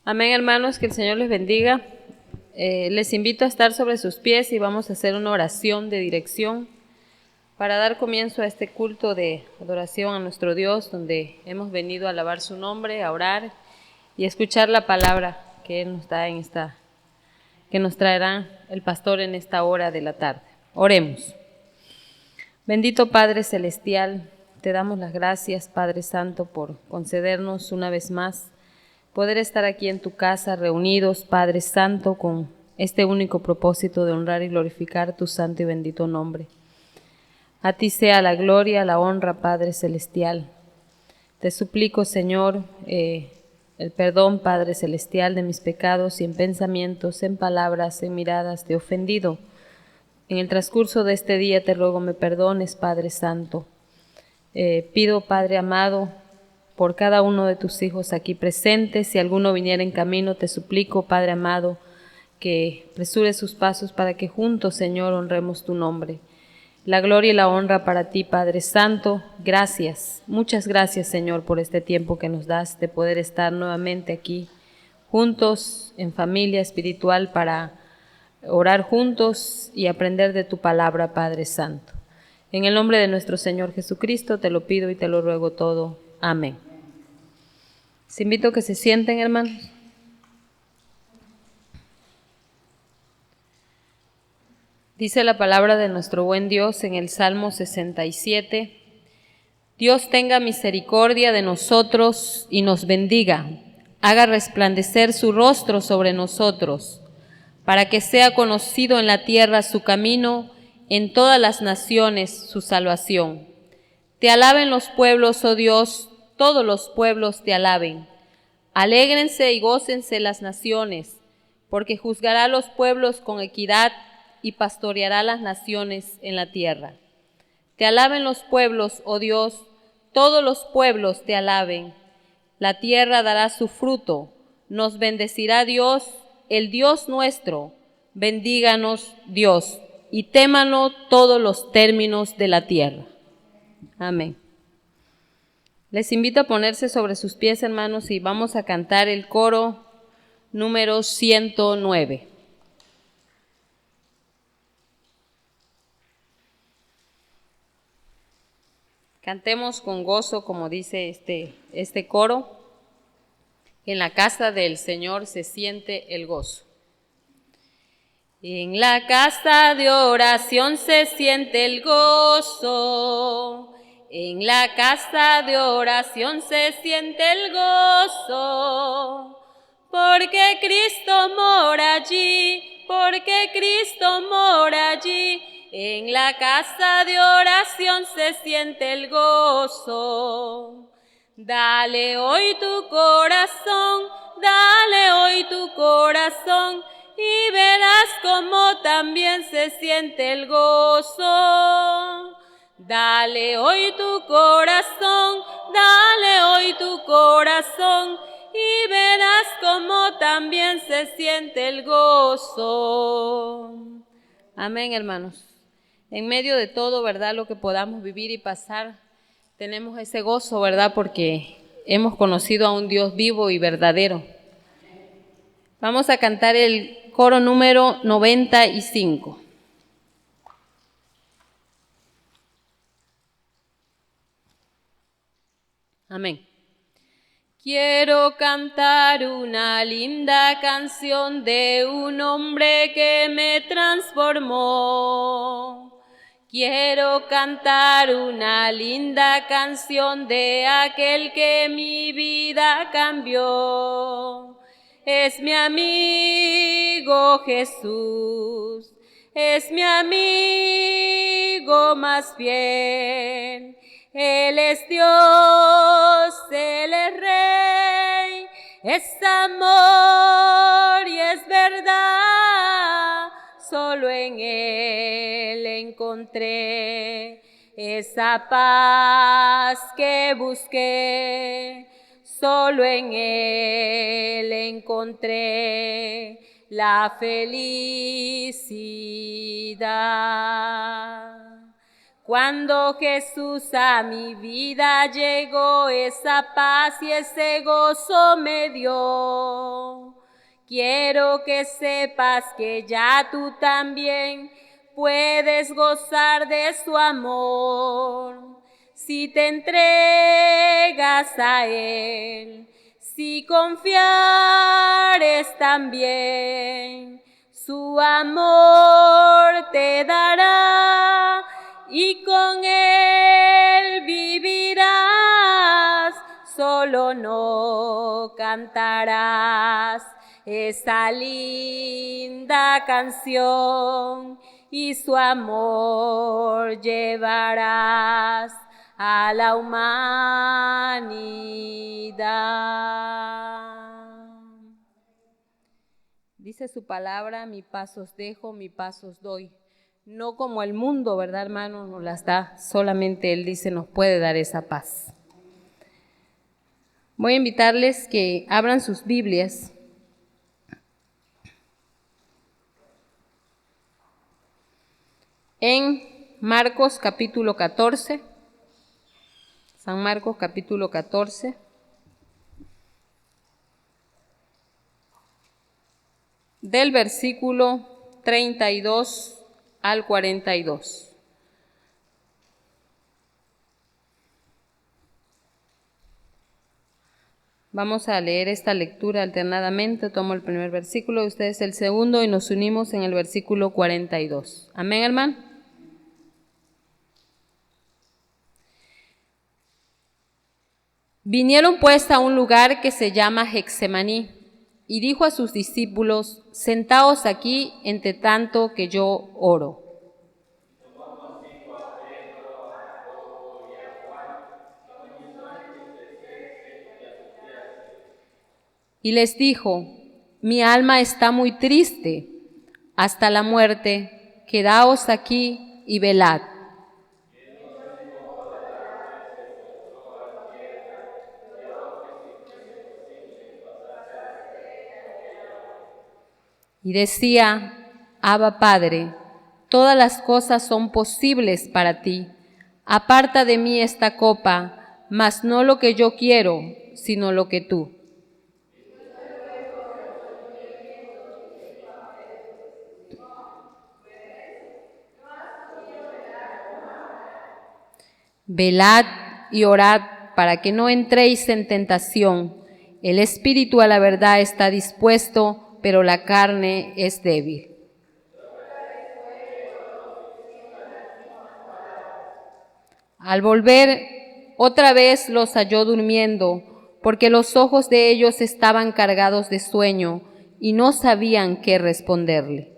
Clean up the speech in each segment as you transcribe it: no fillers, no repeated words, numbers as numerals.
Amén, hermanos, que el Señor les bendiga. Les invito a estar sobre sus pies y vamos a hacer una oración de dirección para dar comienzo a este culto de adoración a nuestro Dios, donde hemos venido a alabar su nombre, a orar y a escuchar la palabra que Él nos da que nos traerá el pastor en esta hora de la tarde. Oremos. Bendito Padre Celestial, te damos las gracias, Padre Santo, por concedernos una vez más poder estar aquí en tu casa reunidos, Padre Santo, con este único propósito de honrar y glorificar tu santo y bendito nombre. A ti sea la gloria, la honra, Padre Celestial. Te suplico, Señor, el perdón, Padre Celestial, de mis pecados y en pensamientos, en palabras, en miradas, te he ofendido. En el transcurso de este día te ruego me perdones, Padre Santo. Pido, Padre amado, por cada uno de tus hijos aquí presentes, si alguno viniera en camino, te suplico, Padre amado, que apresure sus pasos para que juntos, Señor, honremos tu nombre. La gloria y la honra para ti, Padre Santo. Gracias, muchas gracias, Señor, por este tiempo que nos das de poder estar nuevamente aquí, juntos, en familia espiritual, para orar juntos y aprender de tu palabra, Padre Santo. En el nombre de nuestro Señor Jesucristo te lo pido y te lo ruego todo. Amén. Les invito a que se sienten, hermanos. Dice la palabra de nuestro buen Dios en el Salmo 67. Dios tenga misericordia de nosotros y nos bendiga, haga resplandecer su rostro sobre nosotros, para que sea conocido en la tierra su camino, en todas las naciones su salvación. Te alaben los pueblos, oh Dios, todos los pueblos te alaben. Alégrense y gócense las naciones, porque juzgará a los pueblos con equidad y pastoreará las naciones en la tierra. Te alaben los pueblos, oh Dios, todos los pueblos te alaben. La tierra dará su fruto, nos bendecirá Dios, el Dios nuestro. Bendíganos Dios, y témanos todos los términos de la tierra. Amén. Les invito a ponerse sobre sus pies, hermanos, y vamos a cantar el coro número 109. Cantemos con gozo, como dice este coro. En la casa del Señor se siente el gozo. En la casa de oración se siente el gozo. En la casa de oración se siente el gozo, porque Cristo mora allí, porque Cristo mora allí. En la casa de oración se siente el gozo. Dale hoy tu corazón, dale hoy tu corazón, y verás cómo también se siente el gozo. Dale hoy tu corazón, dale hoy tu corazón, y verás cómo también se siente el gozo. Amén, hermanos. En medio de todo, ¿verdad?, lo que podamos vivir y pasar, tenemos ese gozo, ¿verdad?, porque hemos conocido a un Dios vivo y verdadero. Vamos a cantar el coro número 95. Amén. Quiero cantar una linda canción de un hombre que me transformó. Quiero cantar una linda canción de aquel que mi vida cambió. Es mi amigo Jesús, es mi amigo más fiel. Él es Dios, Él es Rey, es amor y es verdad. Solo en Él encontré esa paz que busqué. Solo en Él encontré la felicidad. Cuando Jesús a mi vida llegó, esa paz y ese gozo me dio. Quiero que sepas que ya tú también puedes gozar de su amor. Si te entregas a Él, si confiares también, su amor te dará y con Él vivirás. Solo no cantarás esa linda canción y su amor llevarás a la humanidad. Dice su palabra, mi paz os dejo, mi paz os doy. No como el mundo, ¿verdad, hermanos? Nos las da, solamente Él dice, nos puede dar esa paz. Voy a invitarles que abran sus Biblias en Marcos capítulo 14, San Marcos capítulo 14, del versículo 32 al 42. Vamos a leer esta lectura alternadamente. Tomo el primer versículo y ustedes el segundo y nos unimos en el versículo 42. Amén, hermano. Vinieron pues a un lugar que se llama Getsemaní, y dijo a sus discípulos: sentaos aquí entre tanto que yo oro. Y les dijo: mi alma está muy triste hasta la muerte, quedaos aquí y velad. Y decía: Abba, Padre, todas las cosas son posibles para ti. Aparta de mí esta copa, mas no lo que yo quiero, sino lo que tú. Velad y orad para que no entréis en tentación. El espíritu a la verdad está dispuesto, pero la carne es débil. Al volver, otra vez los halló durmiendo, porque los ojos de ellos estaban cargados de sueño y no sabían qué responderle.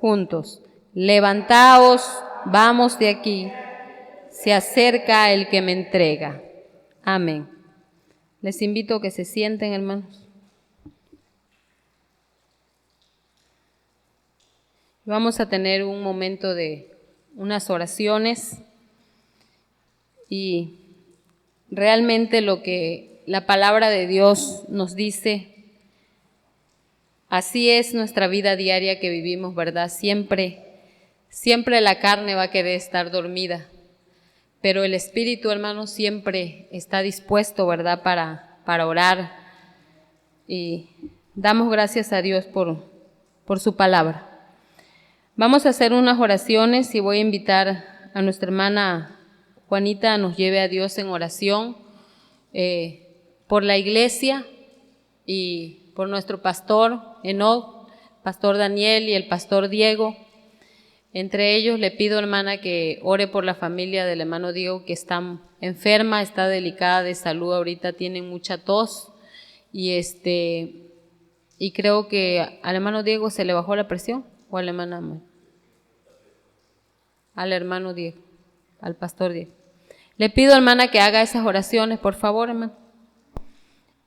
Juntos, levantaos, vamos de aquí, se acerca el que me entrega. Amén. Les invito a que se sienten, hermanos. Vamos a tener un momento de unas oraciones y realmente lo que la palabra de Dios nos dice, así es nuestra vida diaria que vivimos, ¿verdad? Siempre la carne va a querer estar dormida, pero el espíritu, hermano, siempre está dispuesto, ¿verdad? Para orar, y damos gracias a Dios por su palabra. Vamos a hacer unas oraciones y voy a invitar a nuestra hermana Juanita nos lleve a Dios en oración por la iglesia y por nuestro pastor Enoch, pastor Daniel y el pastor Diego. Entre ellos le pido, hermana, que ore por la familia del hermano Diego, que está enferma, está delicada de salud, ahorita tiene mucha tos y creo que al hermano Diego se le bajó la presión, o a la hermana, al hermano Diego, al pastor Diego. Le pido, hermana, que haga esas oraciones, por favor, hermana.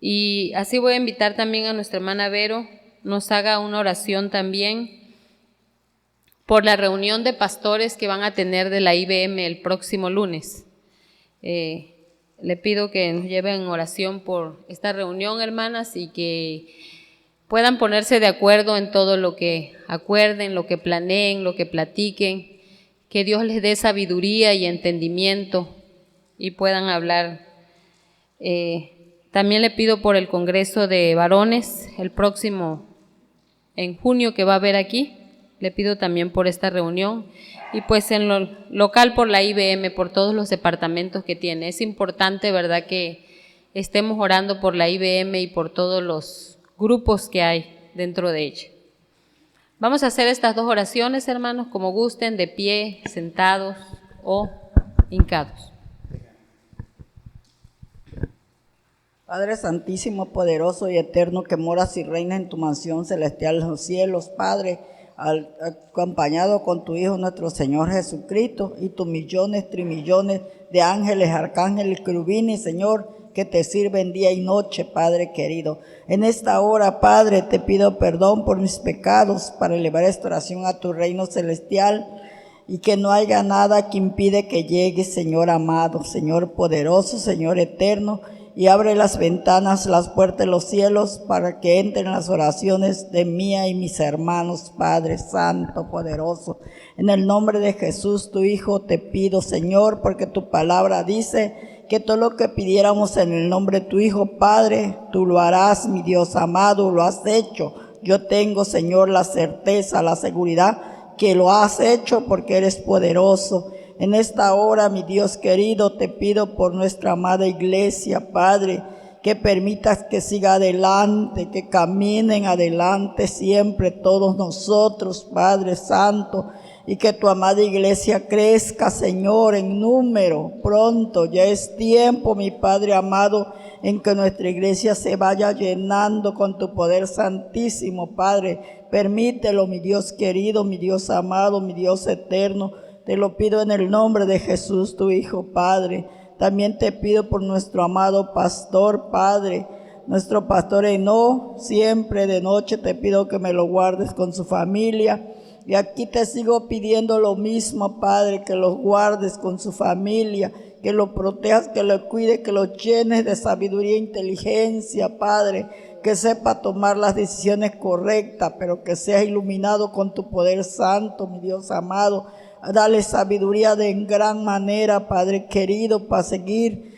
Y así voy a invitar también a nuestra hermana Vero, nos haga una oración también por la reunión de pastores que van a tener de la IBM el próximo lunes. Le pido que nos lleven en oración por esta reunión, hermanas, y que puedan ponerse de acuerdo en todo lo que acuerden, lo que planeen, lo que platiquen, que Dios les dé sabiduría y entendimiento y puedan hablar. También le pido por el Congreso de Varones, el próximo en junio que va a haber aquí, le pido también por esta reunión y pues en lo local por la IBM, por todos los departamentos que tiene. Es importante, ¿verdad?, que estemos orando por la IBM y por todos los grupos que hay dentro de ella. Vamos a hacer estas dos oraciones, hermanos, como gusten, de pie, sentados o hincados. Padre Santísimo, poderoso y eterno, que moras y reinas en tu mansión celestial en los cielos, Padre, acompañado con tu Hijo nuestro Señor Jesucristo y tus millones, trimillones de ángeles, arcángeles, querubines, Señor, que te sirven día y noche, Padre querido. En esta hora, Padre, te pido perdón por mis pecados para elevar esta oración a tu reino celestial y que no haya nada que impide que llegue, Señor amado, Señor poderoso, Señor eterno, y abre las ventanas, las puertas de los cielos para que entren las oraciones de mía y mis hermanos, Padre Santo, poderoso. En el nombre de Jesús, tu Hijo, te pido, Señor, porque tu palabra dice que todo lo que pidiéramos en el nombre de tu Hijo, Padre, tú lo harás, mi Dios amado, lo has hecho. Yo tengo, Señor, la certeza, la seguridad que lo has hecho porque eres poderoso. En esta hora, mi Dios querido, te pido por nuestra amada iglesia, Padre, que permitas que siga adelante, que caminen adelante siempre todos nosotros, Padre Santo, y que tu amada iglesia crezca, Señor, en número. Pronto, ya es tiempo, mi Padre amado, en que nuestra iglesia se vaya llenando con tu poder santísimo, Padre. Permítelo, mi Dios querido, mi Dios amado, mi Dios eterno. Te lo pido en el nombre de Jesús, tu Hijo, Padre. También te pido por nuestro amado pastor, Padre, nuestro pastor Eno, siempre de noche te pido que me lo guardes con su familia. Y aquí te sigo pidiendo lo mismo, Padre, que los guardes con su familia, que lo protejas, que lo cuides, que lo llenes de sabiduría e inteligencia, Padre, que sepa tomar las decisiones correctas, pero que sea iluminado con tu poder santo, mi Dios amado. Dale sabiduría de en gran manera, Padre querido, para seguir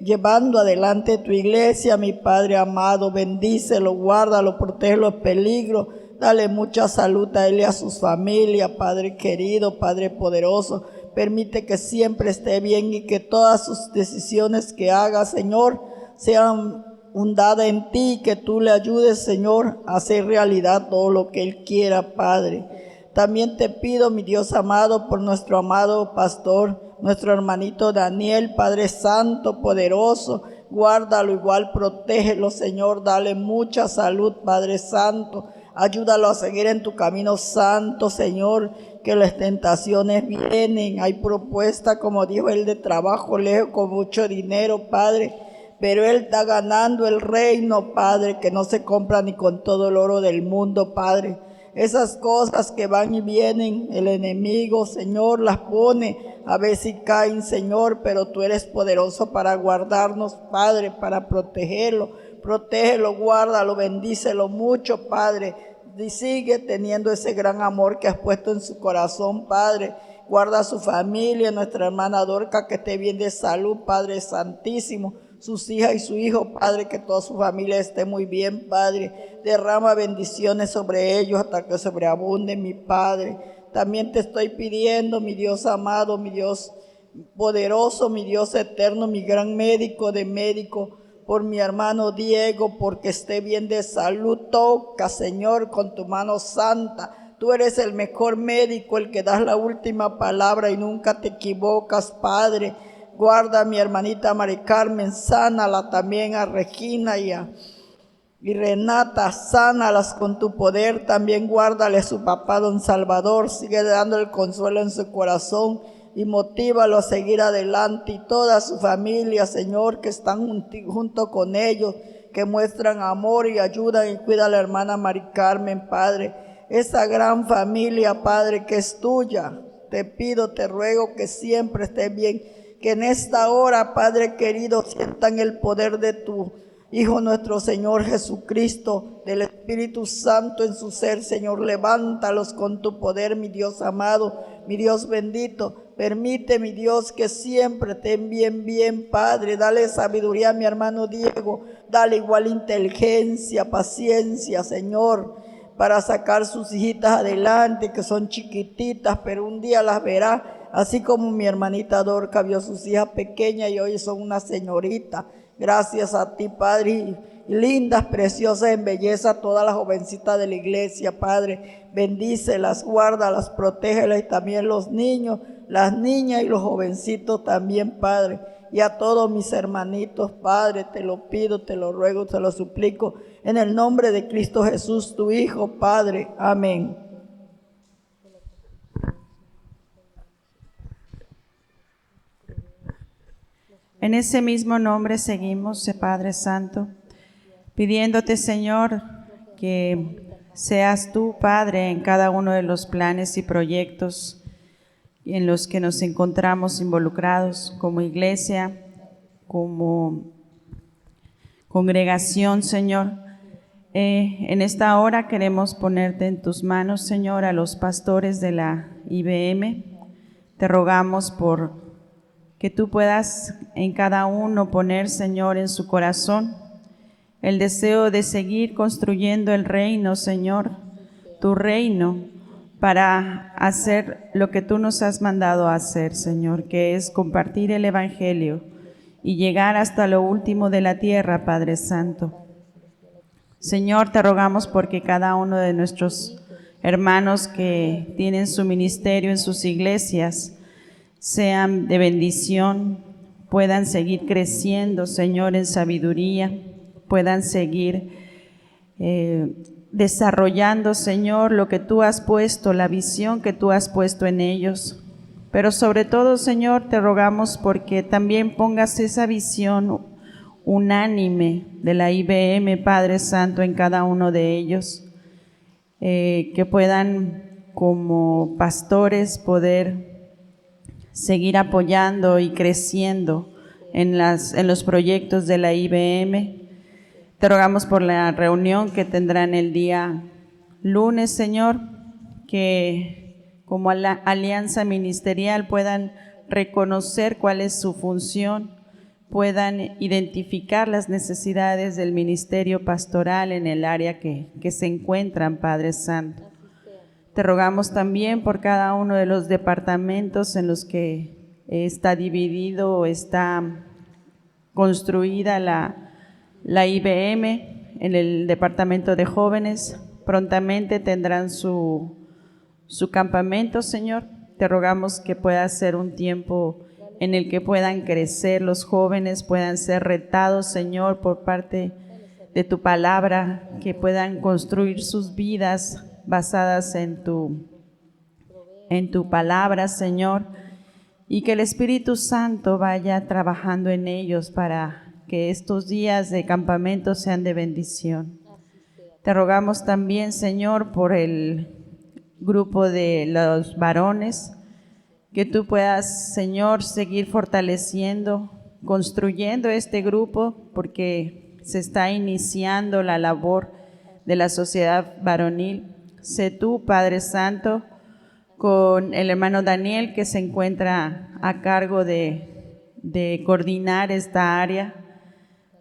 llevando adelante tu iglesia, mi Padre amado. Bendícelo, guárdalo, protégelo de peligro. Dale mucha salud a él y a su familia, Padre querido, Padre poderoso. Permite que siempre esté bien y que todas sus decisiones que haga, Señor, sean fundadas en ti, que tú le ayudes, Señor, a hacer realidad todo lo que él quiera, Padre. También te pido, mi Dios amado, por nuestro amado pastor, nuestro hermanito Daniel, Padre Santo, poderoso, guárdalo igual, protégelo, Señor, dale mucha salud, Padre Santo, ayúdalo a seguir en tu camino santo, Señor, que las tentaciones vienen, hay propuesta, como dijo él, de trabajo lejos, con mucho dinero, Padre, pero él está ganando el reino, Padre, que no se compra ni con todo el oro del mundo, Padre. Esas cosas que van y vienen, el enemigo, Señor, las pone a ver si caen, Señor, pero tú eres poderoso para guardarnos, Padre, para protegerlo. Protégelo, guárdalo, bendícelo mucho, Padre. Y sigue teniendo ese gran amor que has puesto en su corazón, Padre. Guarda a su familia, nuestra hermana Dorca, que esté bien de salud, Padre Santísimo. Sus hijas y su hijo, Padre, que toda su familia esté muy bien, Padre. Derrama bendiciones sobre ellos hasta que sobreabunde, mi Padre. También te estoy pidiendo, mi Dios amado, mi Dios poderoso, mi Dios eterno, mi gran médico de médico, por mi hermano Diego, porque esté bien de salud. Toca, Señor, con tu mano santa. Tú eres el mejor médico, el que das la última palabra y nunca te equivocas, Padre. Guarda a mi hermanita Mari Carmen, sánala también a Regina y Renata, sánalas con tu poder. También guárdale a su papá don Salvador, sigue dando el consuelo en su corazón y motívalo a seguir adelante. Y toda su familia, Señor, que están junto con ellos, que muestran amor y ayudan y cuida a la hermana Mari Carmen, Padre. Esa gran familia, Padre, que es tuya, te pido, te ruego que siempre esté bien, que en esta hora, Padre querido, sientan el poder de tu Hijo nuestro Señor Jesucristo, del Espíritu Santo en su ser. Señor, levántalos con tu poder, mi Dios amado, mi Dios bendito. Permite, mi Dios, que siempre estén bien, Padre. Dale sabiduría a mi hermano Diego, dale igual inteligencia, paciencia, Señor, para sacar sus hijitas adelante, que son chiquititas, pero un día las verá, así como mi hermanita Dorca vio sus hijas pequeñas y hoy son una señorita. Gracias a ti, Padre, y lindas, preciosas en belleza, todas las jovencitas de la iglesia, Padre. Bendícelas, guárdalas, protégelas, y también los niños, las niñas y los jovencitos también, Padre. Y a todos mis hermanitos, Padre, te lo pido, te lo ruego, te lo suplico, en el nombre de Cristo Jesús, tu Hijo, Padre. Amén. En ese mismo nombre seguimos, Padre Santo, pidiéndote, Señor, que seas tú, Padre, en cada uno de los planes y proyectos en los que nos encontramos involucrados como iglesia, como congregación, Señor. En esta hora queremos ponerte en tus manos, Señor, a los pastores de la IBM. Te rogamos por que tú puedas en cada uno poner, Señor, en su corazón el deseo de seguir construyendo el reino, Señor, tu reino, para hacer lo que tú nos has mandado a hacer, Señor, que es compartir el Evangelio y llegar hasta lo último de la tierra, Padre Santo. Señor, te rogamos porque cada uno de nuestros hermanos que tienen su ministerio en sus iglesias sean de bendición, puedan seguir creciendo, Señor, en sabiduría, puedan seguir desarrollando, Señor, lo que tú has puesto, la visión que tú has puesto en ellos. Pero sobre todo, Señor, te rogamos porque también pongas esa visión unánime de la IBM, Padre Santo, en cada uno de ellos, que puedan como pastores poder seguir apoyando y creciendo en los proyectos de la IBM. Te rogamos por la reunión que tendrán el día lunes, Señor, que como alianza ministerial puedan reconocer cuál es su función, puedan identificar las necesidades del ministerio pastoral en el área que se encuentran, Padre Santo. Te rogamos también por cada uno de los departamentos en los que está dividido o está construida la IBM. En el departamento de jóvenes prontamente tendrán su campamento, Señor. Te rogamos que pueda ser un tiempo en el que puedan crecer los jóvenes, puedan ser retados, Señor, por parte de tu palabra, que puedan construir sus vidas basadas en tu palabra, Señor, y que el Espíritu Santo vaya trabajando en ellos para que estos días de campamento sean de bendición. Te rogamos también, Señor, por el grupo de los varones, que tú puedas, Señor, seguir fortaleciendo, construyendo este grupo, porque se está iniciando la labor de la sociedad varonil. Sé tú, Padre Santo, con el hermano Daniel, que se encuentra a cargo de coordinar esta área.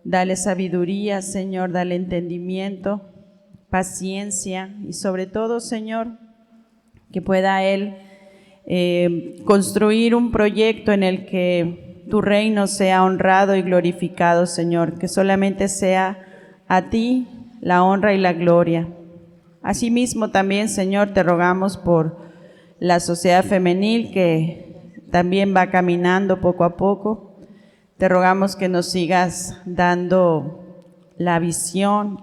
Dale sabiduría, Señor, dale entendimiento, paciencia y sobre todo, Señor, que pueda él construir un proyecto en el que tu reino sea honrado y glorificado, Señor, que solamente sea a ti la honra y la gloria. Asimismo también, Señor, te rogamos por la sociedad femenil que también va caminando poco a poco. Te rogamos que nos sigas dando la visión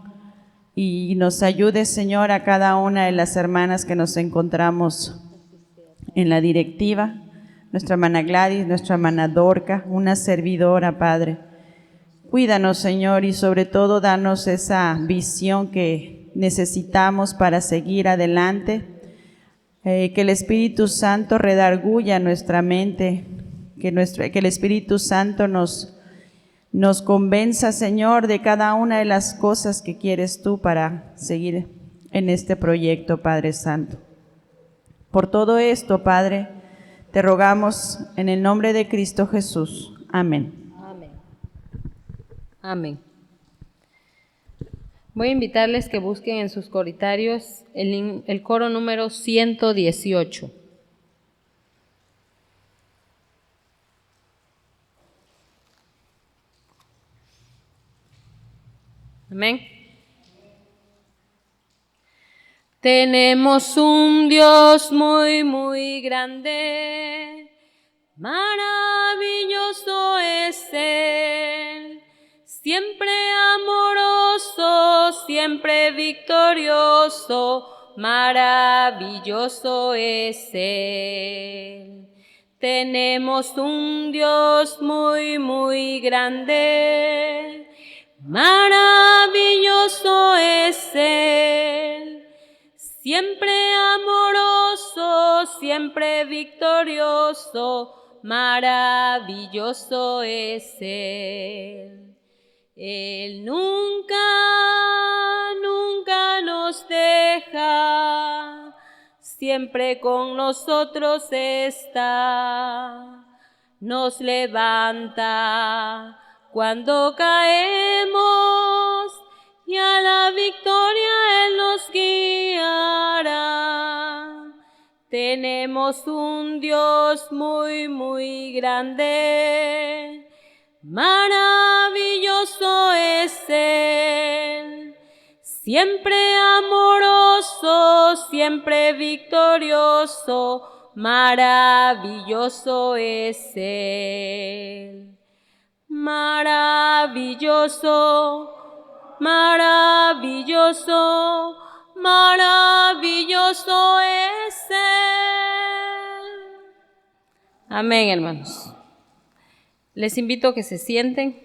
y nos ayudes, Señor, a cada una de las hermanas que nos encontramos en la directiva, nuestra hermana Gladys, nuestra hermana Dorca, una servidora, Padre. Cuídanos, Señor, y sobre todo danos esa visión que necesitamos para seguir adelante, que el Espíritu Santo redarguya nuestra mente que el Espíritu Santo nos convenza, Señor, de cada una de las cosas que quieres tú para seguir en este proyecto, Padre Santo. Por todo esto, Padre, te rogamos en el nombre de Cristo Jesús. Amén. Amén. Amén. Voy a invitarles que busquen en sus coritarios el coro número 118. Amén. Tenemos un Dios muy, muy grande, maravilloso es Él, siempre amoroso, siempre victorioso, maravilloso es Él. Tenemos un Dios muy, muy grande, maravilloso es Él, siempre amoroso, siempre victorioso, maravilloso es Él. Él nunca, nunca nos deja, siempre con nosotros está, nos levanta cuando caemos, y a la victoria Él nos guiará. Tenemos un Dios muy, muy grande, maravilloso es Él, siempre amoroso, siempre victorioso, maravilloso es Él. Maravilloso, maravilloso, maravilloso es Él. Amén, hermanos. Les invito a que se sienten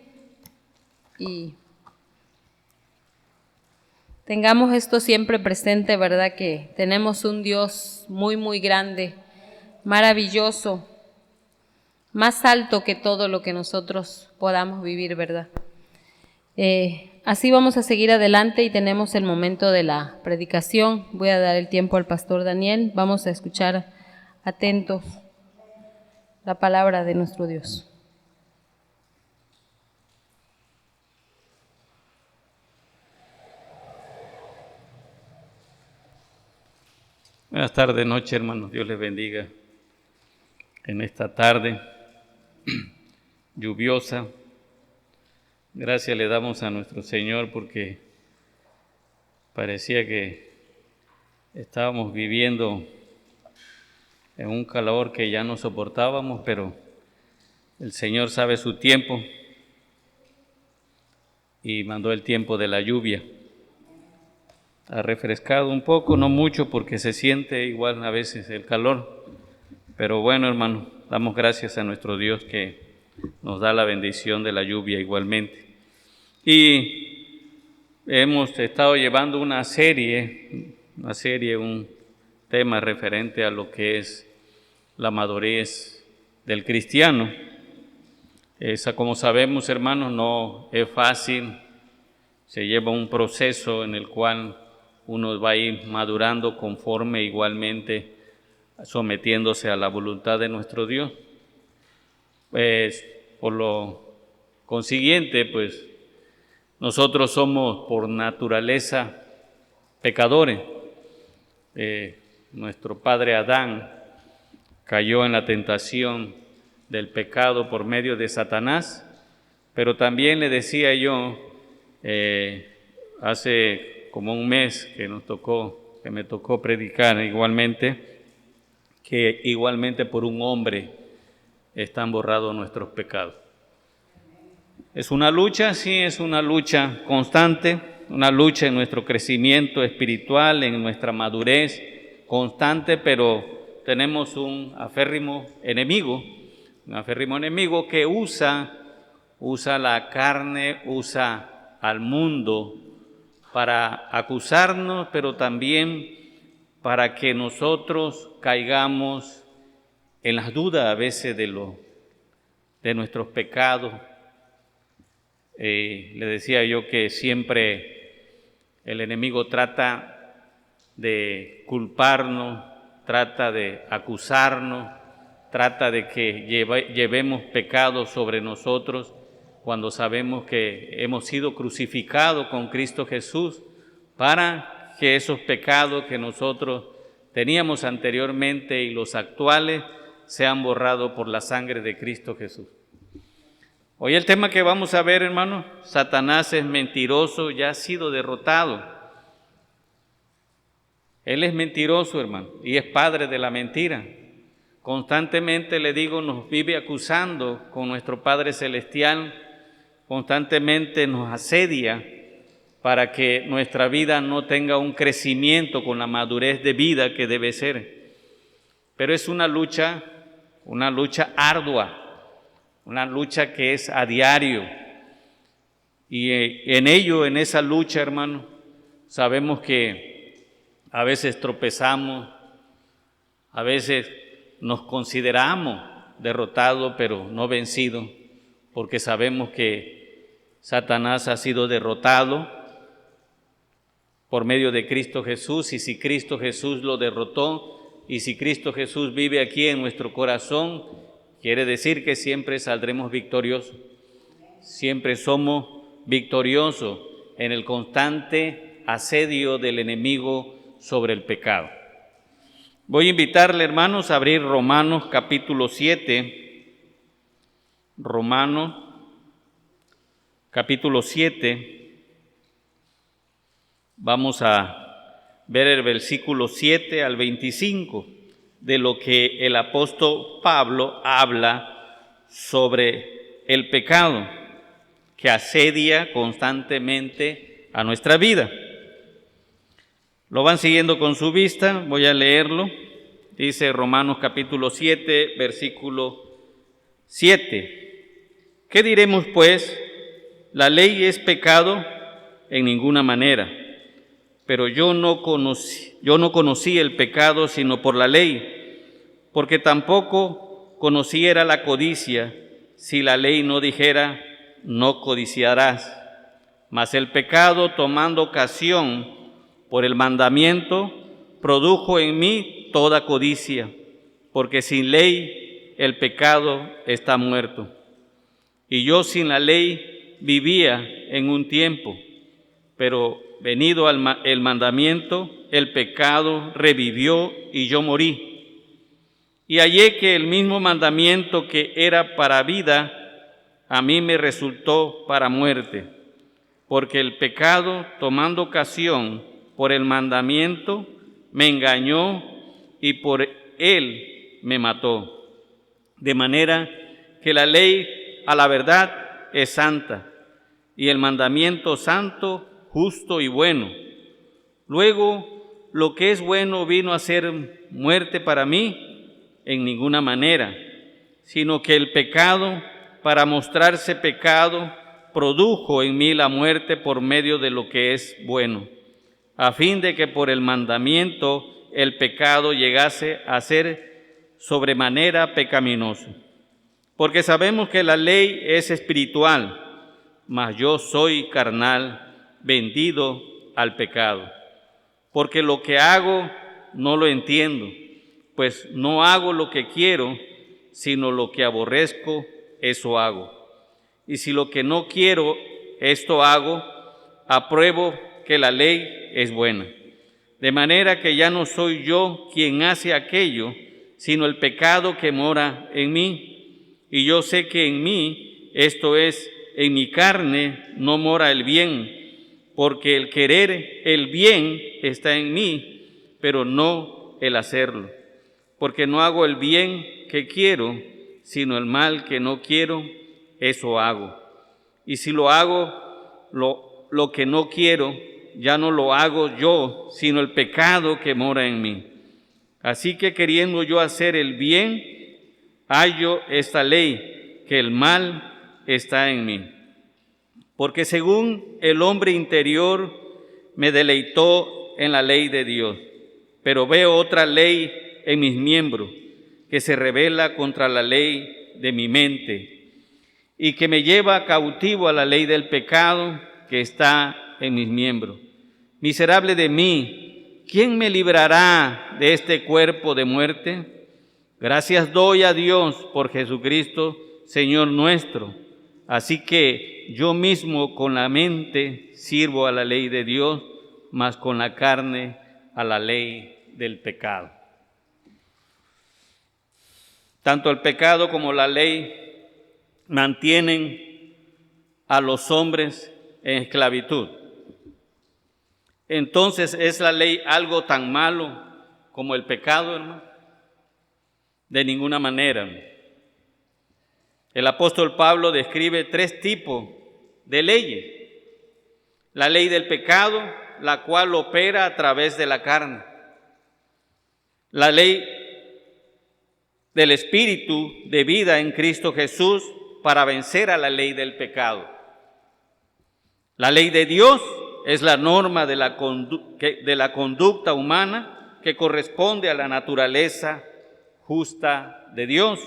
y tengamos esto siempre presente, ¿verdad? Que tenemos un Dios muy, muy grande, maravilloso, más alto que todo lo que nosotros podamos vivir, ¿verdad? Así vamos a seguir adelante y tenemos el momento de la predicación. Voy a dar el tiempo al pastor Daniel. Vamos a escuchar atentos la palabra de nuestro Dios. Buenas tardes, noche, hermanos. Dios les bendiga en esta tarde lluviosa. Gracias le damos a nuestro Señor porque parecía que estábamos viviendo en un calor que ya no soportábamos, pero el Señor sabe su tiempo y mandó el tiempo de la lluvia. Ha refrescado un poco, no mucho porque se siente igual a veces el calor, pero bueno, hermano, damos gracias a nuestro Dios que nos da la bendición de la lluvia igualmente. Y hemos estado llevando un tema referente a lo que es la madurez del cristiano. Esa, como sabemos, hermanos, no es fácil, se lleva un proceso en el cual uno va a ir madurando conforme igualmente sometiéndose a la voluntad de nuestro Dios. Pues, por lo consiguiente, pues, nosotros somos por naturaleza pecadores. Nuestro padre Adán cayó en la tentación del pecado por medio de Satanás, pero también le decía yo, hace como un mes que me tocó predicar igualmente, que igualmente por un hombre están borrados nuestros pecados. Es una lucha, sí, es una lucha constante, una lucha en nuestro crecimiento espiritual, en nuestra madurez constante, pero tenemos un aférrimo enemigo que usa la carne, usa al mundo para acusarnos, pero también para que nosotros caigamos en las dudas a veces de lo de nuestros pecados. Le decía yo que siempre el enemigo trata de culparnos, trata de acusarnos, trata de que llevemos pecados sobre nosotros cuando sabemos que hemos sido crucificados con Cristo Jesús para que esos pecados que nosotros teníamos anteriormente y los actuales sean borrados por la sangre de Cristo Jesús. Hoy el tema que vamos a ver, hermanos, Satanás es mentiroso, ya ha sido derrotado. Él es mentiroso, hermano, y es padre de la mentira. Constantemente, le digo, nos vive acusando con nuestro Padre Celestial, constantemente nos asedia para que nuestra vida no tenga un crecimiento con la madurez de vida que debe ser. Pero es una lucha ardua, una lucha que es a diario. Y en esa lucha, hermano, sabemos que a veces tropezamos, a veces nos consideramos derrotados, pero no vencidos, porque sabemos que Satanás ha sido derrotado por medio de Cristo Jesús, y si Cristo Jesús lo derrotó, y si Cristo Jesús vive aquí en nuestro corazón, quiere decir que siempre saldremos victoriosos. Siempre somos victoriosos en el constante asedio del enemigo sobre el pecado. Voy a invitarle, hermanos, a abrir Romanos capítulo 7. Romanos capítulo 7. Vamos a ver el versículo 7 al 25 de lo que el apóstol Pablo habla sobre el pecado que asedia constantemente a nuestra vida. Lo van siguiendo con su vista, voy a leerlo. Dice Romanos capítulo 7, versículo 7. ¿Qué diremos pues? ¿La ley es pecado? En ninguna manera. Pero yo no conocí el pecado sino por la ley, porque tampoco conociera la codicia si la ley no dijera, no codiciarás. Mas el pecado, tomando ocasión por el mandamiento, produjo en mí toda codicia, porque sin ley el pecado está muerto. Y yo sin la ley vivía en un tiempo, pero venido el mandamiento, el pecado revivió y yo morí. Y hallé que el mismo mandamiento que era para vida, a mí me resultó para muerte, porque el pecado, tomando ocasión por el mandamiento, me engañó y por él me mató. De manera que la ley a la verdad es santa, y el mandamiento santo, justo y bueno. Luego, lo que es bueno vino a ser muerte para mí en ninguna manera, sino que el pecado, para mostrarse pecado, produjo en mí la muerte por medio de lo que es bueno, a fin de que por el mandamiento el pecado llegase a ser sobremanera pecaminoso. Porque sabemos que la ley es espiritual, mas yo soy carnal, vendido al pecado. Porque lo que hago no lo entiendo, pues no hago lo que quiero, sino lo que aborrezco, eso hago. Y si lo que no quiero, esto hago, apruebo que la ley es buena. De manera que ya no soy yo quien hace aquello, sino el pecado que mora en mí. Y yo sé que en mí, esto es, en mi carne, no mora el bien, porque el querer el bien está en mí, pero no el hacerlo. Porque no hago el bien que quiero, sino el mal que no quiero, eso hago. Y si lo hago, lo que no quiero, ya no lo hago yo, sino el pecado que mora en mí. Así que queriendo yo hacer el bien, hallo esta ley, que el mal está en mí. Porque según el hombre interior me deleitó en la ley de Dios, pero veo otra ley en mis miembros, que se rebela contra la ley de mi mente, y que me lleva cautivo a la ley del pecado que está en mis miembros. Miserable de mí, ¿quién me librará de este cuerpo de muerte? Gracias doy a Dios por Jesucristo, Señor nuestro. Así que yo mismo con la mente sirvo a la ley de Dios, mas con la carne a la ley del pecado. Tanto el pecado como la ley mantienen a los hombres en esclavitud. Entonces, ¿es la ley algo tan malo como el pecado, hermano? De ninguna manera. El apóstol Pablo describe 3 tipos de leyes. La ley del pecado, la cual opera a través de la carne. La ley del Espíritu de vida en Cristo Jesús para vencer a la ley del pecado. La ley de Dios es la norma de la conducta humana que corresponde a la naturaleza justa de Dios.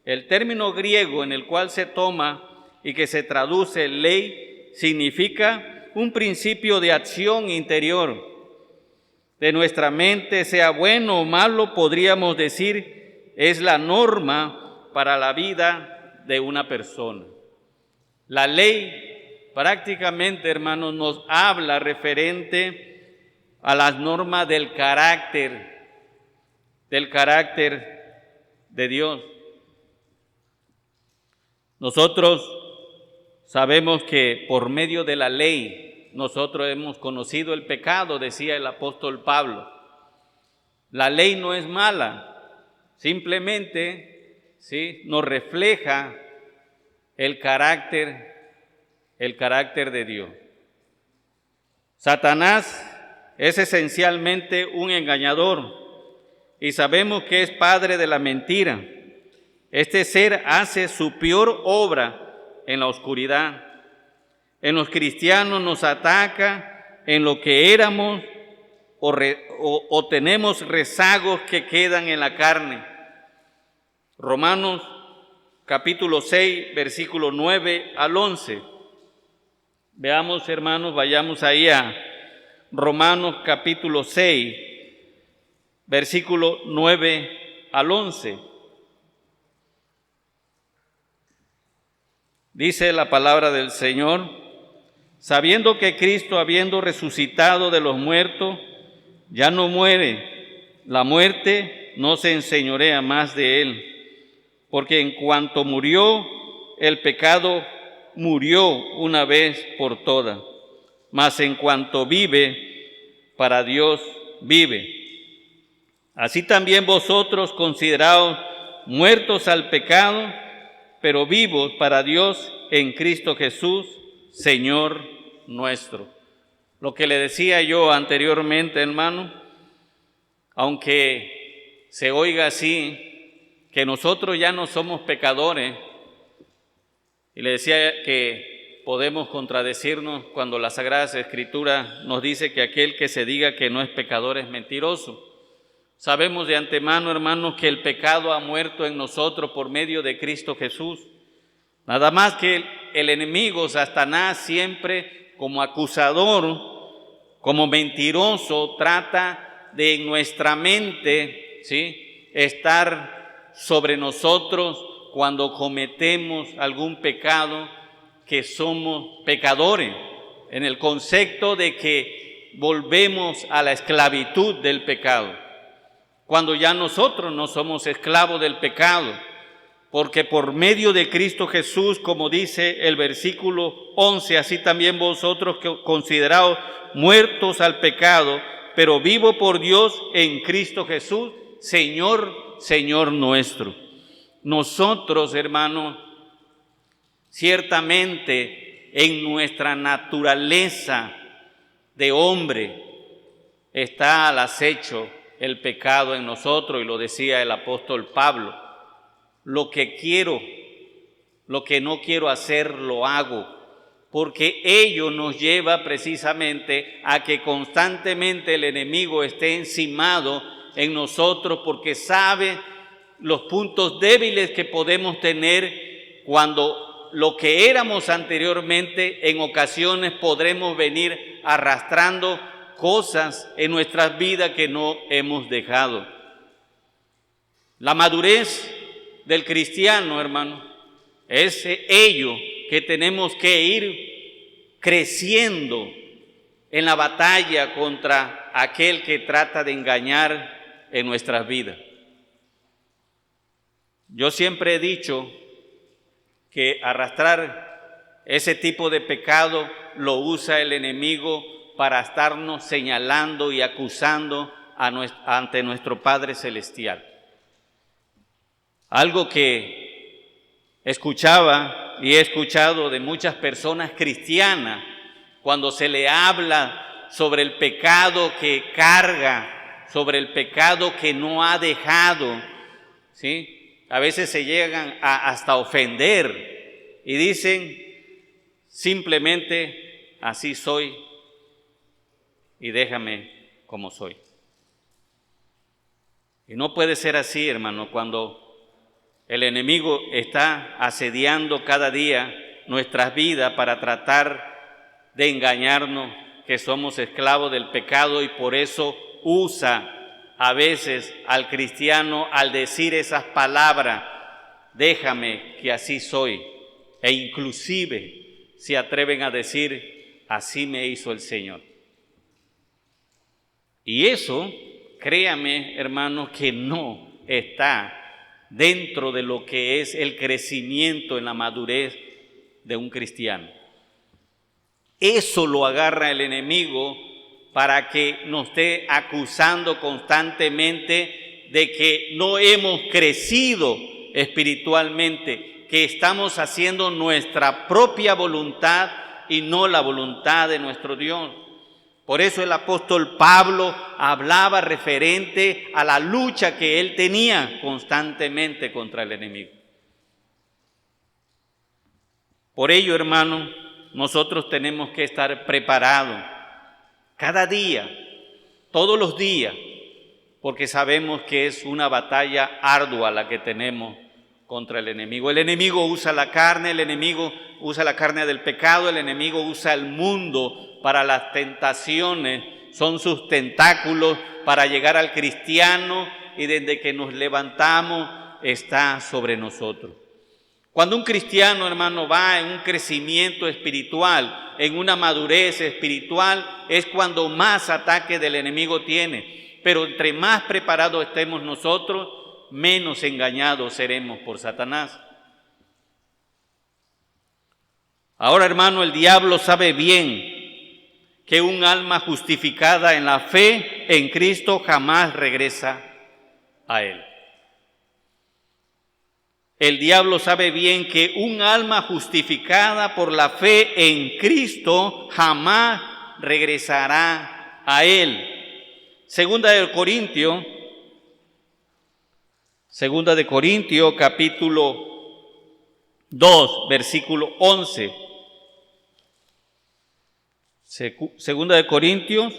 El término griego en el cual se toma y que se traduce ley significa un principio de acción interior de nuestra mente, sea bueno o malo, podríamos decir, es la norma para la vida de una persona. La ley prácticamente, hermanos, nos habla referente a las normas del carácter de Dios. Nosotros sabemos que por medio de la ley nosotros hemos conocido el pecado, decía el apóstol Pablo. La ley no es mala, simplemente ¿sí? nos refleja el carácter de Dios. Satanás es esencialmente un engañador y sabemos que es padre de la mentira. Este ser hace su peor obra en la oscuridad. En los cristianos nos ataca en lo que éramos o tenemos rezagos que quedan en la carne. Romanos capítulo 6, versículo 9 al 11. Veamos, hermanos, vayamos ahí a Romanos capítulo 6, versículo 9 al 11. Dice la palabra del Señor: sabiendo que Cristo, habiendo resucitado de los muertos, ya no muere, la muerte no se enseñorea más de él, porque en cuanto murió, el pecado murió una vez por todas, mas en cuanto vive, para Dios vive. Así también vosotros consideraos muertos al pecado, pero vivos para Dios en Cristo Jesús, Señor nuestro. Lo que le decía yo anteriormente, hermano, aunque se oiga así, que nosotros ya no somos pecadores, y le decía que podemos contradecirnos cuando la Sagrada Escritura nos dice que aquel que se diga que no es pecador es mentiroso. Sabemos de antemano, hermanos, que el pecado ha muerto en nosotros por medio de Cristo Jesús. Nada más que el enemigo, Satanás, siempre como acusador, como mentiroso, trata de en nuestra mente, ¿sí?, estar sobre nosotros cuando cometemos algún pecado, que somos pecadores, en el concepto de que volvemos a la esclavitud del pecado, cuando ya nosotros no somos esclavos del pecado, porque por medio de Cristo Jesús, como dice el versículo 11, así también vosotros consideraos muertos al pecado, pero vivo por Dios en Cristo Jesús, Señor nuestro. Nosotros, hermanos, ciertamente en nuestra naturaleza de hombre está al acecho el pecado en nosotros, y lo decía el apóstol Pablo: lo que no quiero hacer, lo hago, porque ello nos lleva precisamente a que constantemente el enemigo esté encimado en nosotros, porque sabe los puntos débiles que podemos tener cuando lo que éramos anteriormente, en ocasiones podremos venir arrastrando cosas en nuestras vidas que no hemos dejado. La madurez del cristiano, hermano, es ello que tenemos que ir creciendo en la batalla contra aquel que trata de engañar en nuestras vidas. Yo siempre he dicho que arrastrar ese tipo de pecado lo usa el enemigo para estarnos señalando y acusando ante nuestro Padre Celestial. Algo que escuchaba y he escuchado de muchas personas cristianas cuando se le habla sobre el pecado que carga, sobre el pecado que no ha dejado, ¿sí? A veces se llegan hasta ofender y dicen simplemente así soy y déjame como soy. Y no puede ser así, hermano, cuando el enemigo está asediando cada día nuestras vidas para tratar de engañarnos, que somos esclavos del pecado, y por eso usa a veces al cristiano al decir esas palabras, déjame que así soy, e inclusive se atreven a decir, así me hizo el Señor. Y eso, créame, hermano, que no está dentro de lo que es el crecimiento en la madurez de un cristiano. Eso lo agarra el enemigo para que nos esté acusando constantemente de que no hemos crecido espiritualmente, que estamos haciendo nuestra propia voluntad y no la voluntad de nuestro Dios. Por eso el apóstol Pablo hablaba referente a la lucha que él tenía constantemente contra el enemigo. Por ello, hermano, nosotros tenemos que estar preparados cada día, todos los días, porque sabemos que es una batalla ardua la que tenemos contra el enemigo. El enemigo usa la carne, el enemigo usa la carne del pecado, el enemigo usa el mundo para las tentaciones, son sus tentáculos para llegar al cristiano, y desde que nos levantamos está sobre nosotros. Cuando un cristiano, hermano, va en un crecimiento espiritual, en una madurez espiritual, es cuando más ataque del enemigo tiene. Pero entre más preparados estemos nosotros, menos engañados seremos por Satanás. Ahora, hermano, el diablo sabe bien que un alma justificada en la fe en Cristo jamás regresa a él. El diablo sabe bien que un alma justificada por la fe en Cristo jamás regresará a él. Segunda de Corintios, capítulo 2, versículo 11. Segunda de Corintios,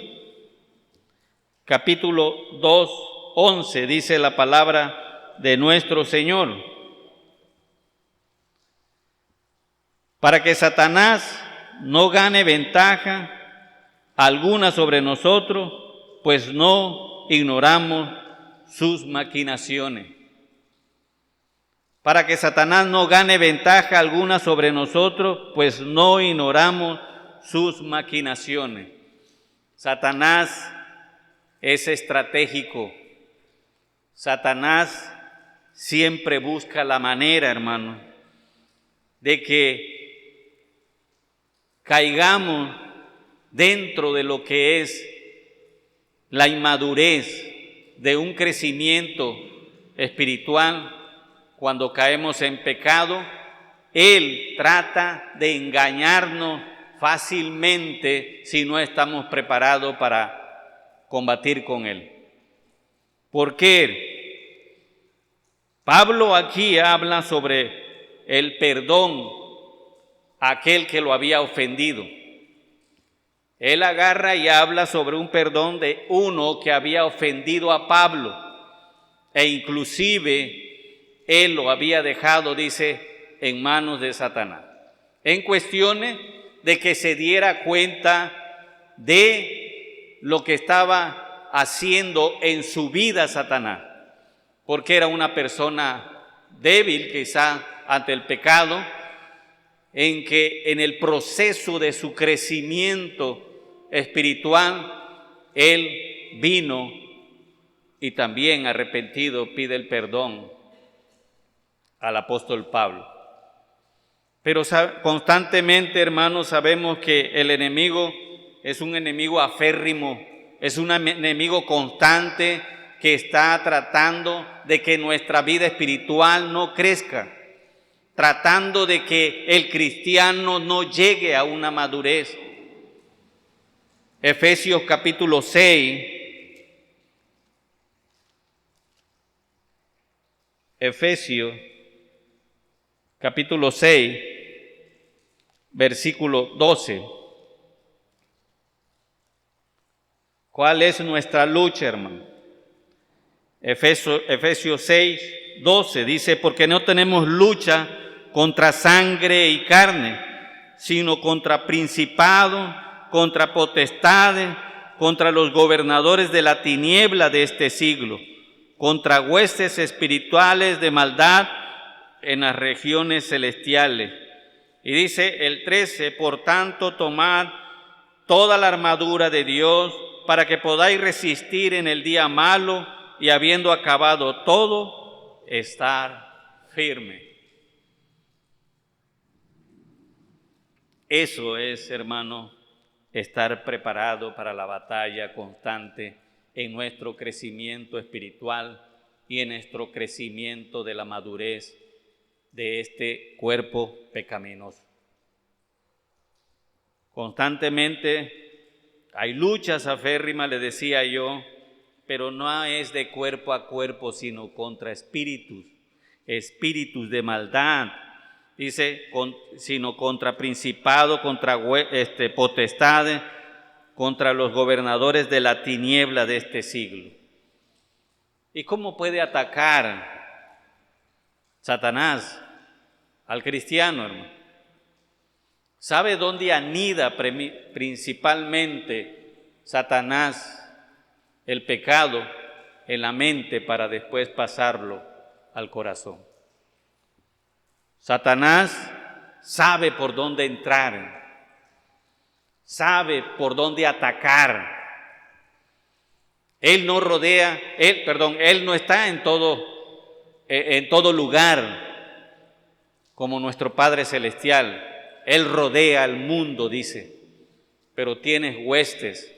capítulo 2, 11, dice la palabra de nuestro Señor. Para que Satanás no gane ventaja alguna sobre nosotros, pues no ignoramos sus maquinaciones. Para que Satanás no gane ventaja alguna sobre nosotros, pues no ignoramos sus maquinaciones. Satanás es estratégico. Satanás siempre busca la manera, hermano, de que caigamos dentro de lo que es la inmadurez de un crecimiento espiritual. Cuando caemos en pecado, él trata de engañarnos fácilmente si no estamos preparados para combatir con él. ¿Por qué? Pablo aquí habla sobre el perdón a aquel que lo había ofendido. Él agarra y habla sobre un perdón de uno que había ofendido a Pablo, e inclusive él lo había dejado, dice, en manos de Satanás, en cuestiones de que se diera cuenta de lo que estaba haciendo en su vida Satanás, porque era una persona débil quizá ante el pecado, en que en el proceso de su crecimiento espiritual, él vino y también arrepentido pide el perdón al apóstol Pablo. Pero constantemente, hermanos, sabemos que el enemigo es un enemigo aférrimo, es un enemigo constante que está tratando de que nuestra vida espiritual no crezca, tratando de que el cristiano no llegue a una madurez. Efesios capítulo 6, Efesios capítulo 6, versículo 12. ¿Cuál es nuestra lucha, hermano? Efesios 6, 12 dice, porque no tenemos lucha contra sangre y carne, sino contra principados, contra potestades, contra los gobernadores de la tiniebla de este siglo, contra huestes espirituales de maldad en las regiones celestiales. Y dice el 13, por tanto, tomad toda la armadura de Dios para que podáis resistir en el día malo y habiendo acabado todo, estar firme. Eso es, hermano, estar preparado para la batalla constante en nuestro crecimiento espiritual y en nuestro crecimiento de la madurez de este cuerpo pecaminoso. Constantemente hay luchas aférrimas, le decía yo, pero no es de cuerpo a cuerpo, sino contra espíritus de maldad. Dice, sino contra principados, contra potestades, contra los gobernadores de la tiniebla de este siglo. ¿Y cómo puede atacar Satanás al cristiano, hermano? ¿Sabe dónde anida principalmente Satanás el pecado? En la mente, para después pasarlo al corazón. Satanás sabe por dónde entrar, sabe por dónde atacar. Él no está en todo lugar como nuestro Padre Celestial. Él rodea al mundo, dice, pero tiene huestes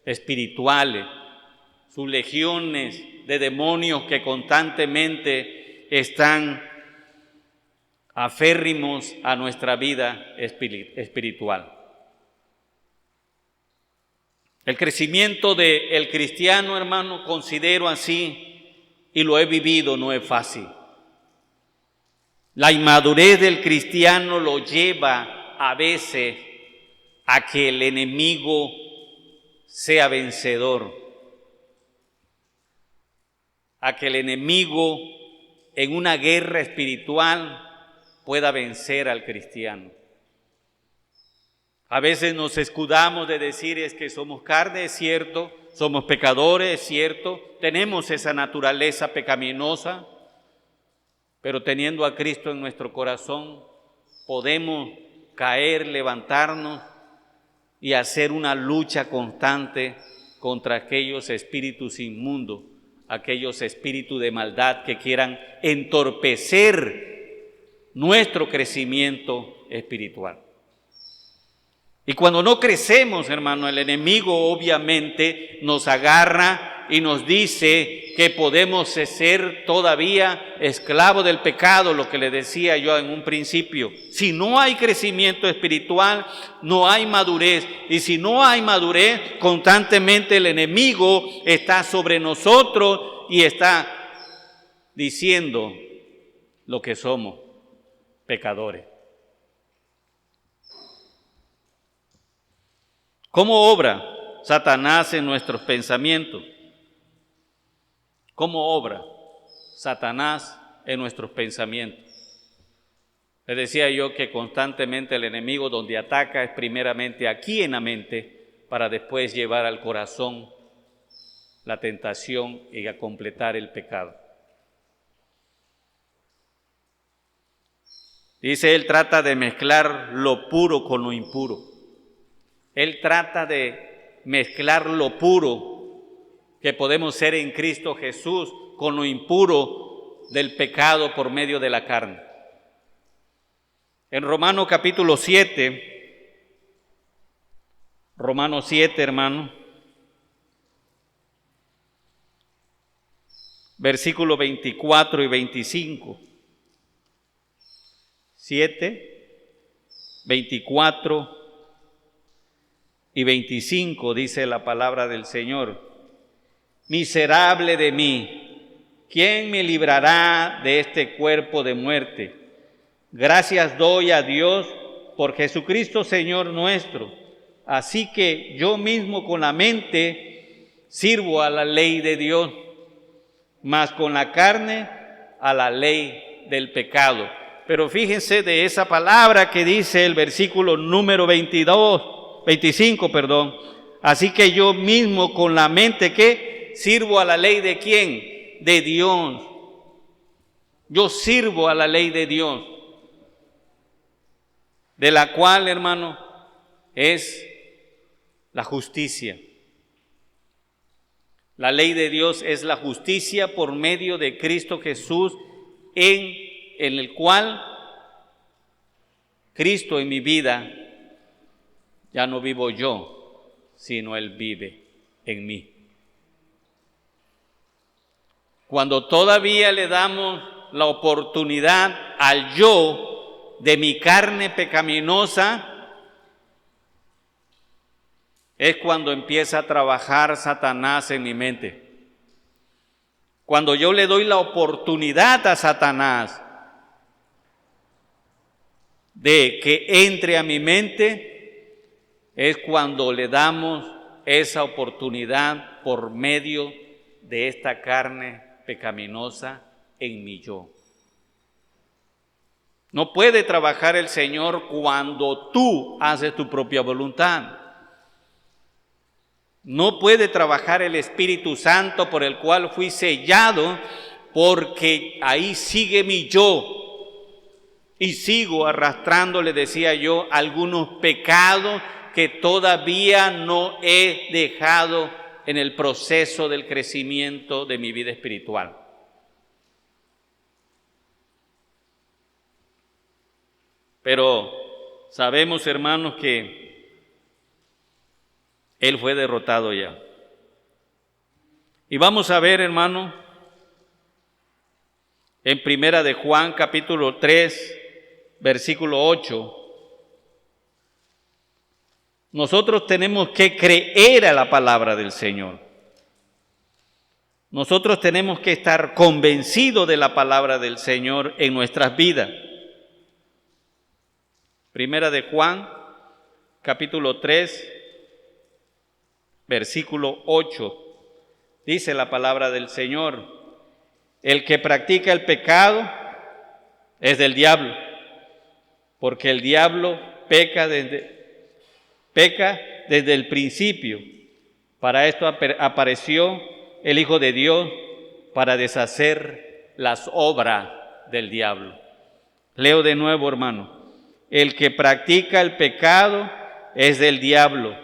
espirituales, sus legiones de demonios que constantemente están aférrimos a nuestra vida espiritual. El crecimiento del cristiano, hermano, considero así, y lo he vivido, no es fácil. La inmadurez del cristiano lo lleva a veces a que el enemigo sea vencedor, a que el enemigo en una guerra espiritual pueda vencer al cristiano. A veces nos escudamos de decir es que somos carne, es cierto, somos pecadores, es cierto, tenemos esa naturaleza pecaminosa, pero teniendo a Cristo en nuestro corazón, podemos caer, levantarnos y hacer una lucha constante contra aquellos espíritus inmundos, aquellos espíritus de maldad que quieran entorpecer nuestro crecimiento espiritual. Y cuando no crecemos, hermano, el enemigo obviamente nos agarra y nos dice que podemos ser todavía esclavos del pecado, lo que le decía yo en un principio. Si no hay crecimiento espiritual, no hay madurez. Y si no hay madurez, constantemente el enemigo está sobre nosotros y está diciendo lo que somos, pecadores. ¿Cómo obra Satanás en nuestros pensamientos? ¿Cómo obra Satanás en nuestros pensamientos? Les decía yo que constantemente el enemigo donde ataca es primeramente aquí en la mente para después llevar al corazón la tentación y a completar el pecado. Dice, él trata de mezclar lo puro con lo impuro. Él trata de mezclar lo puro que podemos ser en Cristo Jesús con lo impuro del pecado por medio de la carne. En Romanos capítulo 7, Romanos 7, hermano, versículos 24 y 25. 7, 24 y 25 dice la palabra del Señor. Miserable de mí, ¿quién me librará de este cuerpo de muerte? Gracias doy a Dios por Jesucristo Señor nuestro. Así que yo mismo con la mente sirvo a la ley de Dios, mas con la carne a la ley del pecado. Pero fíjense de esa palabra que dice el versículo número 25. Así que yo mismo con la mente, ¿qué? Sirvo a la ley de ¿quién? De Dios. Yo sirvo a la ley de Dios, de la cual, hermano, es la justicia. La ley de Dios es la justicia por medio de Cristo Jesús, en el cual Cristo en mi vida, ya no vivo yo, sino Él vive en mí. Cuando todavía le damos la oportunidad al yo de mi carne pecaminosa, es cuando empieza a trabajar Satanás en mi mente. Cuando yo le doy la oportunidad a Satanás de que entre a mi mente, es cuando le damos esa oportunidad por medio de esta carne pecaminosa en mi yo. No puede trabajar el Señor cuando tú haces tu propia voluntad. No puede trabajar el Espíritu Santo por el cual fui sellado, porque ahí sigue mi yo. Y sigo arrastrando, le decía yo, algunos pecados que todavía no he dejado en el proceso del crecimiento de mi vida espiritual. Pero sabemos, hermanos, que Él fue derrotado ya. Y vamos a ver, hermano, en Primera de Juan, capítulo 3, versículo 8. Nosotros tenemos que creer a la palabra del Señor. Nosotros tenemos que estar convencidos de la palabra del Señor en nuestras vidas. Primera de Juan, capítulo 3, versículo 8. Dice la palabra del Señor: el que practica el pecado es del diablo, porque el diablo peca desde el principio. Para esto apareció el Hijo de Dios, para deshacer las obras del diablo. Leo de nuevo, hermano. El que practica el pecado es del diablo,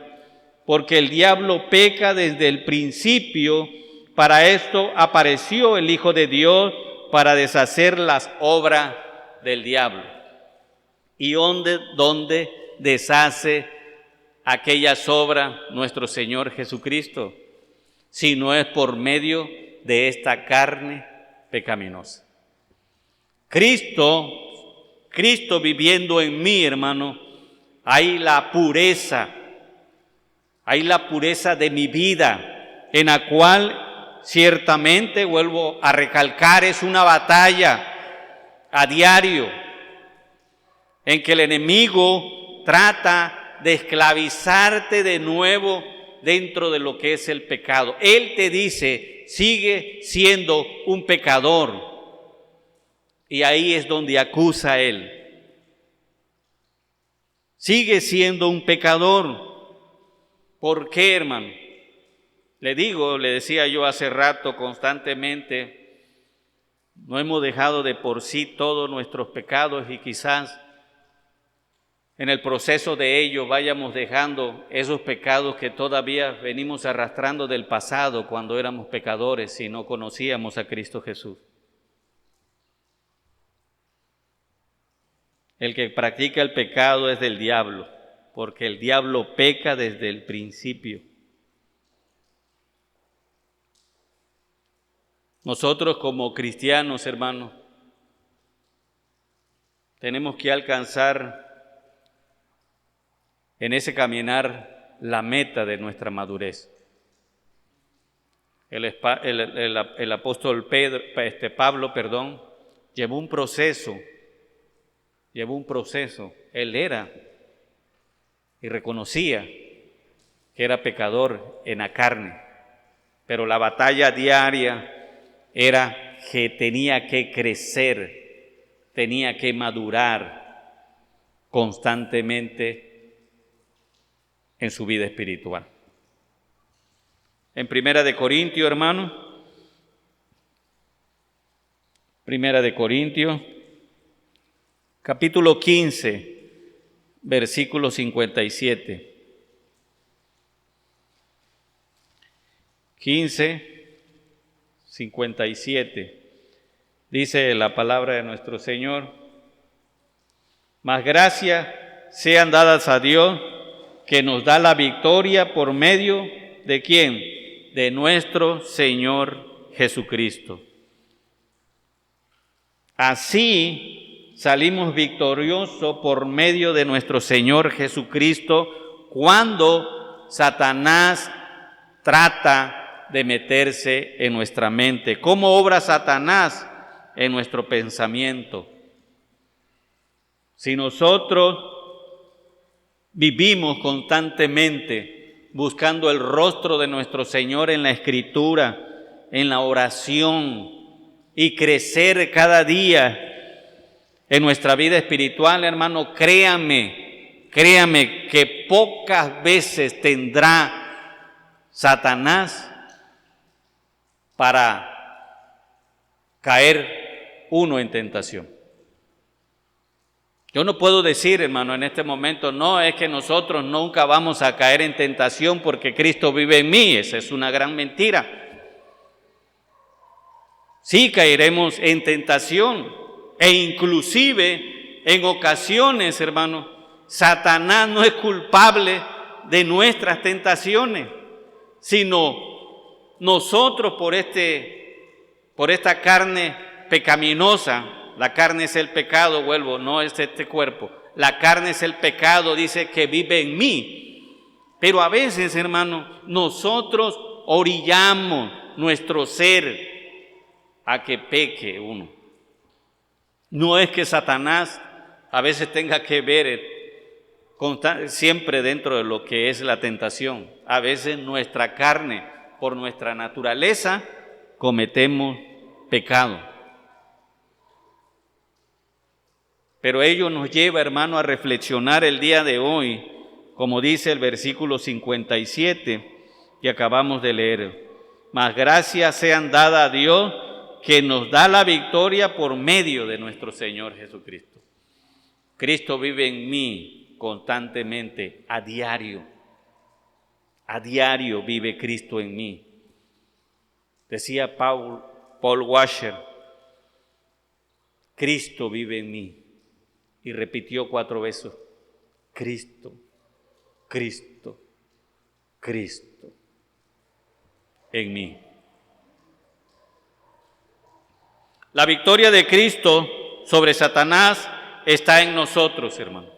porque el diablo peca desde el principio. Para esto apareció el Hijo de Dios, para deshacer las obras del diablo. ¿Y dónde deshace aquellas obras nuestro Señor Jesucristo? Si no es por medio de esta carne pecaminosa. Cristo viviendo en mí, hermano, hay la pureza de mi vida, en la cual ciertamente, vuelvo a recalcar, es una batalla a diario, en que el enemigo trata de esclavizarte de nuevo dentro de lo que es el pecado. Él te dice, sigue siendo un pecador. Y ahí es donde acusa a él. Sigue siendo un pecador. ¿Por qué, hermano? Le decía yo hace rato constantemente, no hemos dejado de por sí todos nuestros pecados y quizás en el proceso de ello vayamos dejando esos pecados que todavía venimos arrastrando del pasado cuando éramos pecadores y no conocíamos a Cristo Jesús. El que practica el pecado es del diablo, porque el diablo peca desde el principio. Nosotros como cristianos, hermanos, tenemos que alcanzar en ese caminar la meta de nuestra madurez. El apóstol Pablo, llevó un proceso. Él era y reconocía que era pecador en la carne, pero la batalla diaria era que tenía que crecer, tenía que madurar constantemente en su vida espiritual. En Primera de Corintios, hermano, Primera de Corintios, capítulo 15, versículo 57. 15, 57. Dice la palabra de nuestro Señor: mas gracias sean dadas a Dios, que nos da la victoria por medio de ¿quién? De nuestro Señor Jesucristo. Así salimos victoriosos por medio de nuestro Señor Jesucristo cuando Satanás trata de meterse en nuestra mente. ¿Cómo obra Satanás? En nuestro pensamiento. Si nosotros vivimos constantemente buscando el rostro de nuestro Señor en la Escritura, en la oración, y crecer cada día en nuestra vida espiritual, hermano, créame que pocas veces tendrá Satanás para caer uno en tentación. Yo no puedo decir, hermano, en este momento, no, es que nosotros nunca vamos a caer en tentación porque Cristo vive en mí. Esa es una gran mentira. Sí caeremos en tentación e inclusive en ocasiones, hermano, Satanás no es culpable de nuestras tentaciones, sino nosotros por esta carne pecaminosa. La carne es el pecado, no es este cuerpo. La carne es el pecado, dice, que vive en mí. Pero a veces, hermano, nosotros orillamos nuestro ser a que peque uno. No es que Satanás a veces tenga que ver siempre dentro de lo que es la tentación. A veces nuestra carne, por nuestra naturaleza, cometemos pecado. Pero ello nos lleva, hermano, a reflexionar el día de hoy, como dice el versículo 57 que acabamos de leer. Mas gracias sean dadas a Dios, que nos da la victoria por medio de nuestro Señor Jesucristo. Cristo vive en mí constantemente, a diario. A diario vive Cristo en mí. Decía Paul Washer, Cristo vive en mí. Y repitió 4 veces, Cristo, Cristo, Cristo en mí. La victoria de Cristo sobre Satanás está en nosotros, hermano.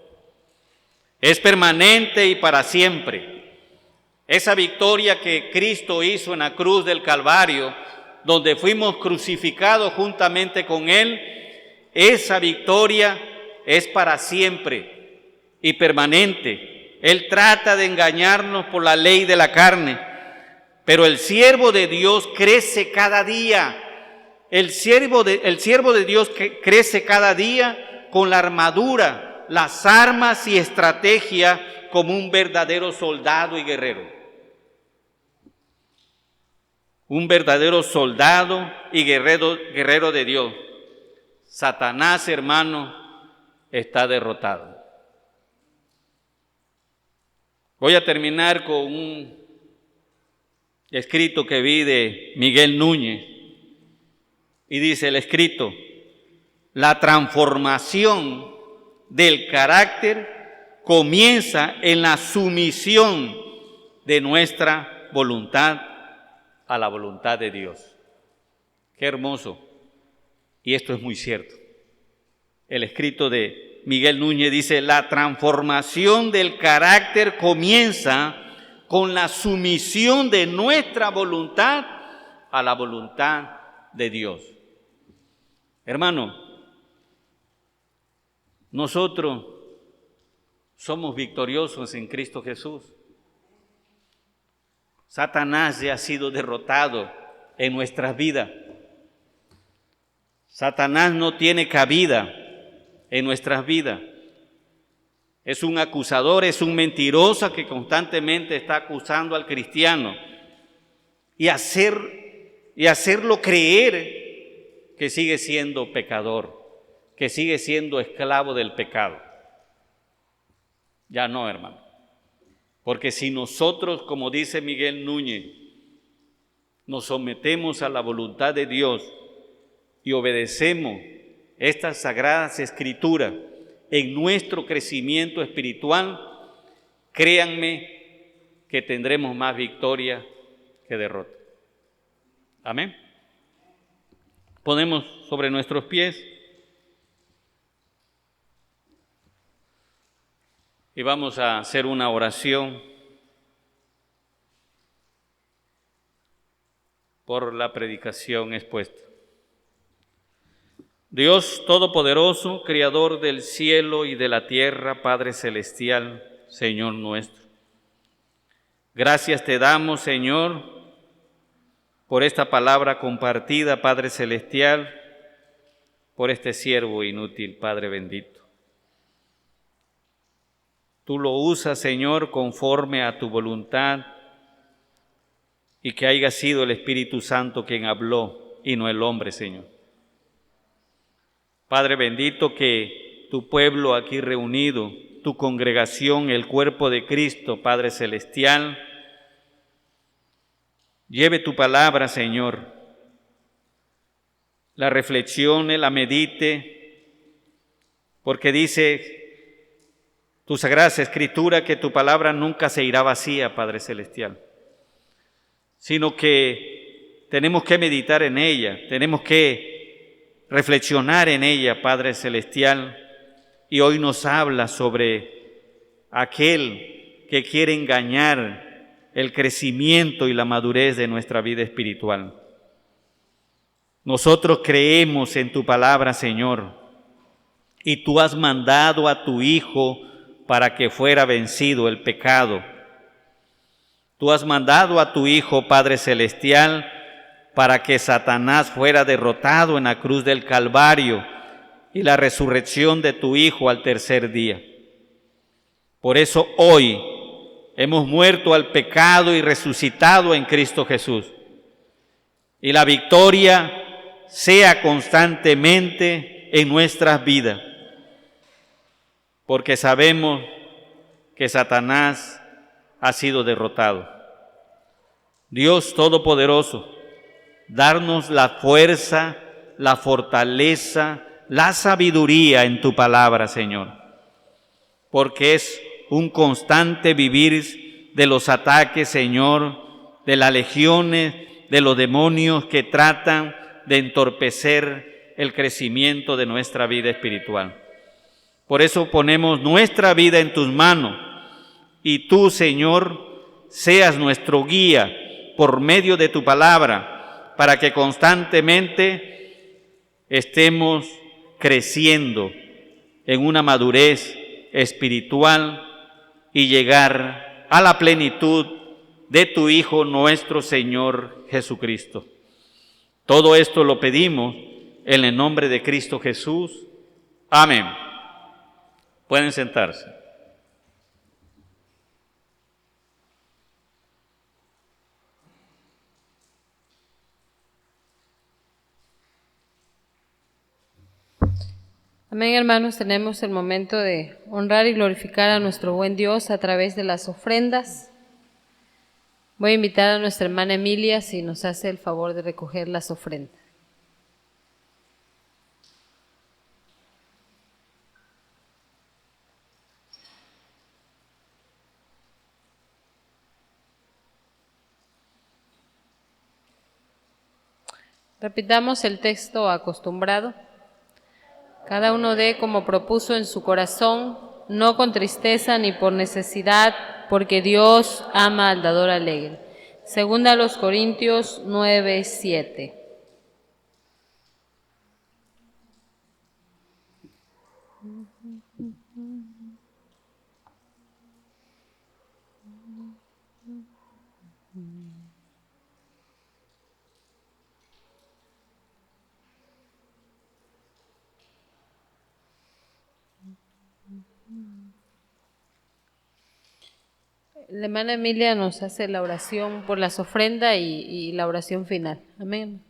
Es permanente y para siempre. Esa victoria que Cristo hizo en la cruz del Calvario, donde fuimos crucificados juntamente con Él, esa victoria es para siempre y permanente. Él trata de engañarnos por la ley de la carne, pero el siervo de Dios crece cada día. El siervo de Dios crece cada día con la armadura las armas y estrategia como un verdadero soldado y guerrero. Un verdadero soldado y guerrero de Dios. Satanás, hermano, está derrotado. Voy a terminar con un escrito que vi de Miguel Núñez. Y dice el escrito: la transformación del carácter comienza en la sumisión de nuestra voluntad a la voluntad de Dios. Qué hermoso. Y esto es muy cierto. El escrito de Miguel Núñez dice: la transformación del carácter comienza con la sumisión de nuestra voluntad a la voluntad de Dios. Hermano, nosotros somos victoriosos en Cristo Jesús. Satanás ya ha sido derrotado en nuestras vidas. Satanás no tiene cabida en nuestras vidas. Es un acusador, es un mentiroso que constantemente está acusando al cristiano y hacerlo creer que sigue siendo pecador, que sigue siendo esclavo del pecado. Ya no, hermano. Porque si nosotros, como dice Miguel Núñez, nos sometemos a la voluntad de Dios y obedecemos estas sagradas escrituras en nuestro crecimiento espiritual, créanme que tendremos más victoria que derrota. Amén. Ponemos sobre nuestros pies y vamos a hacer una oración por la predicación expuesta. Dios Todopoderoso, Creador del cielo y de la tierra, Padre Celestial, Señor nuestro. Gracias te damos, Señor, por esta palabra compartida, Padre Celestial, por este siervo inútil, Padre bendito. Tú lo usas, Señor, conforme a tu voluntad y que haya sido el Espíritu Santo quien habló y no el hombre, Señor. Padre bendito, que tu pueblo aquí reunido, tu congregación, el cuerpo de Cristo, Padre Celestial, lleve tu palabra, Señor, la reflexione, la medite, porque dice tu Sagrada Escritura que tu palabra nunca se irá vacía, Padre Celestial, sino que tenemos que meditar en ella, tenemos que reflexionar en ella, Padre Celestial, y hoy nos habla sobre aquel que quiere engañar el crecimiento y la madurez de nuestra vida espiritual. Nosotros creemos en tu palabra, Señor, y tú has mandado a tu Hijo para que fuera vencido el pecado. Tú has mandado a tu Hijo, Padre Celestial, para que Satanás fuera derrotado en la cruz del Calvario y la resurrección de tu Hijo al tercer día. Por eso hoy hemos muerto al pecado y resucitado en Cristo Jesús. Y la victoria sea constantemente en nuestras vidas, porque sabemos que Satanás ha sido derrotado. Dios Todopoderoso, darnos la fuerza, la fortaleza, la sabiduría en tu palabra, Señor, porque es un constante vivir de los ataques, Señor, de las legiones, de los demonios que tratan de entorpecer el crecimiento de nuestra vida espiritual. Por eso ponemos nuestra vida en tus manos y tú, Señor, seas nuestro guía por medio de tu palabra, para que constantemente estemos creciendo en una madurez espiritual y llegar a la plenitud de tu Hijo nuestro Señor Jesucristo. Todo esto lo pedimos en el nombre de Cristo Jesús. Amén. Pueden sentarse. Amén, hermanos, tenemos el momento de honrar y glorificar a nuestro buen Dios a través de las ofrendas. Voy a invitar a nuestra hermana Emilia si nos hace el favor de recoger las ofrendas. Repitamos el texto acostumbrado. Cada uno dé como propuso en su corazón, no con tristeza ni por necesidad, porque Dios ama al dador alegre. Segunda a los Corintios 9:7. La hermana Emilia nos hace la oración por las ofrendas y la oración final. Amén.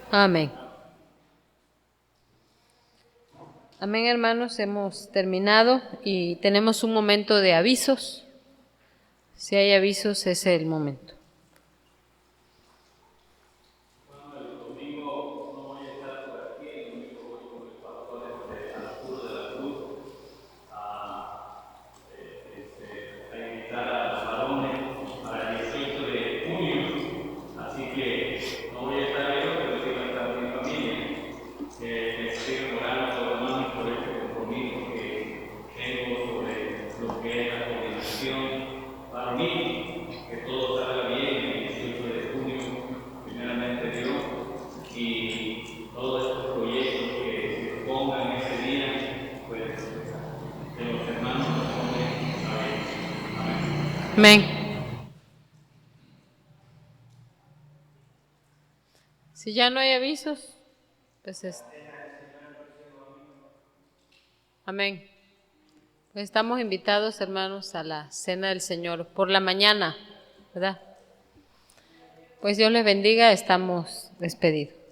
Amén. Amén, hermanos, hemos terminado y tenemos un momento de avisos. Si hay avisos, ese es el momento. Amén. Si ya no hay avisos, pues amén. Pues estamos invitados, hermanos, a la cena del Señor por la mañana, ¿verdad? Pues Dios les bendiga, estamos despedidos.